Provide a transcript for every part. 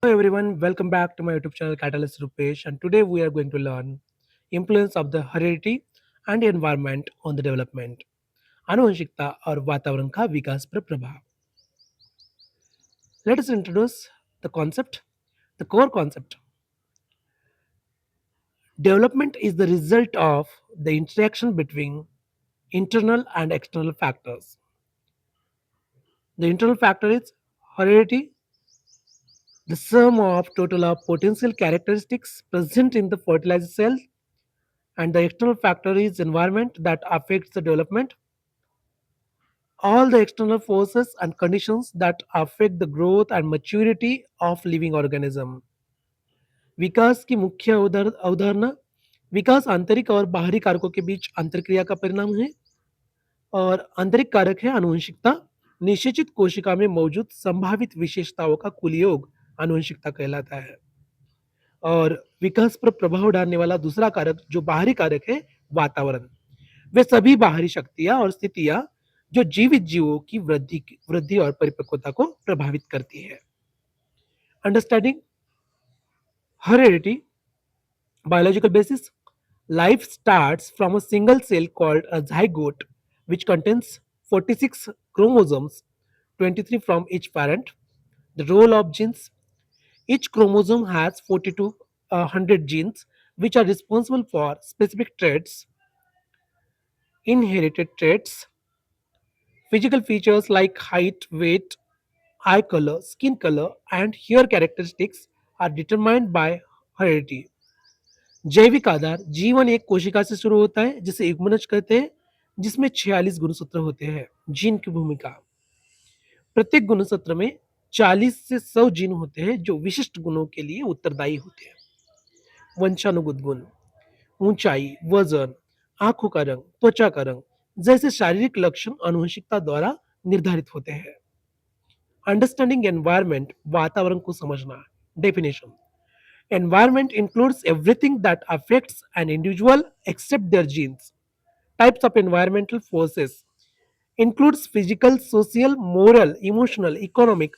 Hello everyone, welcome back to my YouTube channel Catalyst Rupesh, and today we are going to learn influence of the heredity and environment on the development. आनुवंशिकता और वातावरण का विकास पर प्रभाव. Let us introduce the concept. The core concept. Development is the result of the interaction between internal and external factors. The internal factor is heredity, the sum of total of potential characteristics present in the fertilized cell, and the external factor is environment that affects the development. All the external forces and conditions that affect the growth and maturity of living organism. विकास की मुख्य अवधारणा विकास आंतरिक और बाहरी कारकों के बीच अंतरक्रिया का परिणाम है और आंतरिक कारक है आनुवंशिकता. निषेचित कोशिका में मौजूद संभावित विशेषताओं का कुल योग आनुवंशिकता कहलाता है. और विकास पर प्रभाव डालने वाला दूसरा कारक जो बाहरी कारक है वातावरण. वे सभी बाहरी शक्तियां और स्थितियां जो जीवित जीवों की वृद्धि और परिपक्वता को प्रभावित करती है. Understanding heredity biological basis. Life starts from a single cell called a zygote, which contains 46 chromosomes, 23 from each parent. The role of genes. Each chromosome has 4200 genes, which are responsible for specific traits, inherited traits. Physical features like height, weight, eye color, skin color, and hair characteristics are determined by heredity. जैविक आधार जीवन एक कोशिका से शुरू होता है जिसे युग्मनज कहते हैं जिसमें 46 गुणसूत्र होते हैं. जीन की भूमिका. प्रत्येक गुणसूत्र में 40 से 100 जीन होते हैं जो विशिष्ट गुणों के लिए उत्तरदायी होते हैं. वंशानुगत गुण. ऊंचाई, वजन, आंखों का रंग, त्वचा का रंग जैसे शारीरिक लक्षण आनुवंशिकता द्वारा निर्धारित होते हैं. अंडरस्टैंडिंग एनवायरमेंट वातावरण को समझना. Definition. Environment includes everything that affects an individual except their genes. Types of environmental forces includes physical, social, moral, emotional, economic,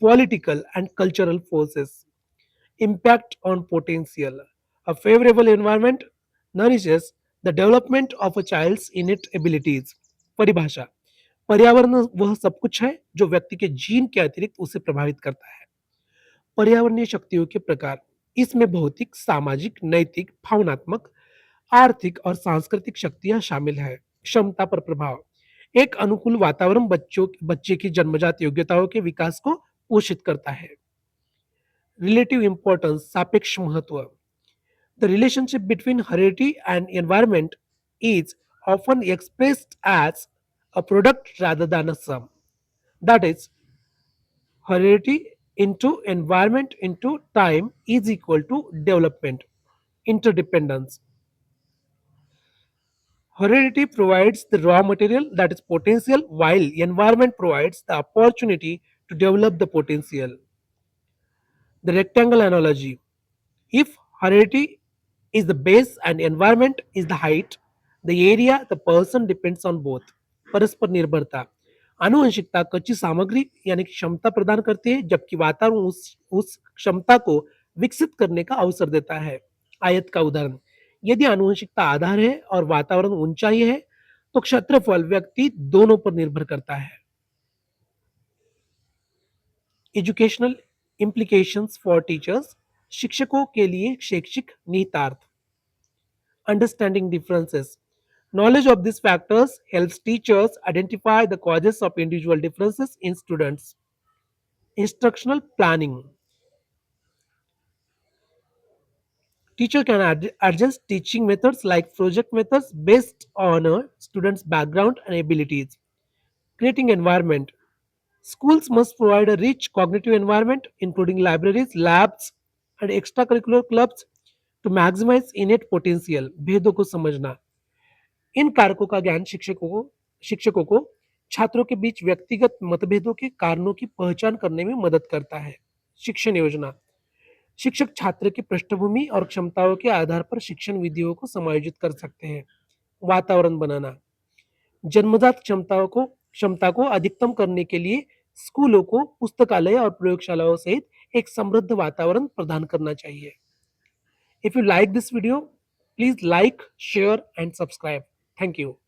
political, and cultural forces. Impact on potential. A favorable environment nourishes the development of a child's innate abilities. परिभाषा. पर्यावरण वह सब कुछ है जो व्यक्ति के gene के अतिरिक्त उसे प्रभावित करता है. पर्यावरणीय शक्तियों के प्रकार. इसमें भौतिक, सामाजिक, नैतिक, भावनात्मक, आर्थिक और सांस्कृतिक शक्तियां शामिल है. क्षमता पर प्रभाव. एक अनुकूल वातावरण बच्चे की जन्मजात योग्यताओं के विकास को पोषित करता है. रिलेटिव इंपॉर्टेंस सापेक्ष महत्व. The relationship between heredity and environment is often expressed as a product rather than a sum. That is, heredity into environment into time is equal to development. Interdependence. Heredity provides the raw material, that is potential, while environment provides the opportunity to develop the potential. The rectangle analogy. If heredity is the base and environment is the height, the area the person depends on both. परस्पर निर्भरता. आनुवंशिकता कच्ची सामग्री यानी कि क्षमता प्रदान करती है जबकि वातावरण उस क्षमता को विकसित करने का अवसर देता है. आयत का उदाहरण. यदि आनुवंशिकता आधार है और वातावरण ऊंचाई है तो क्षेत्रफल व्यक्ति दोनों पर निर्भर करता है. Educational implications for teachers. शिक्षकों के लिए शैक्षिक निहितार्थ. Understanding differences. Knowledge of these factors helps teachers identify the causes of individual differences in students. Instructional planning. Teacher can adjust teaching methods like project methods based on a student's background and abilities. Creating environment. Schools must provide a rich cognitive environment, including libraries, labs, and extracurricular clubs to maximize innate potential. भेदों को समझना. इन कारकों का ज्ञान शिक्षकों को छात्रों के बीच व्यक्तिगत मतभेदों के कारणों की पहचान करने में मदद करता है. शिक्षण योजना. शिक्षक छात्र की पृष्ठभूमि और क्षमताओं के आधार पर शिक्षण विधियों को समायोजित कर सकते हैं. वातावरण बनाना. जन्मजात क्षमता को अधिकतम करने के लिए स्कूलों को पुस्तकालय और प्रयोगशालाओं सहित एक समृद्ध वातावरण प्रदान करना चाहिए। If you like this video, please like, share and subscribe. Thank you.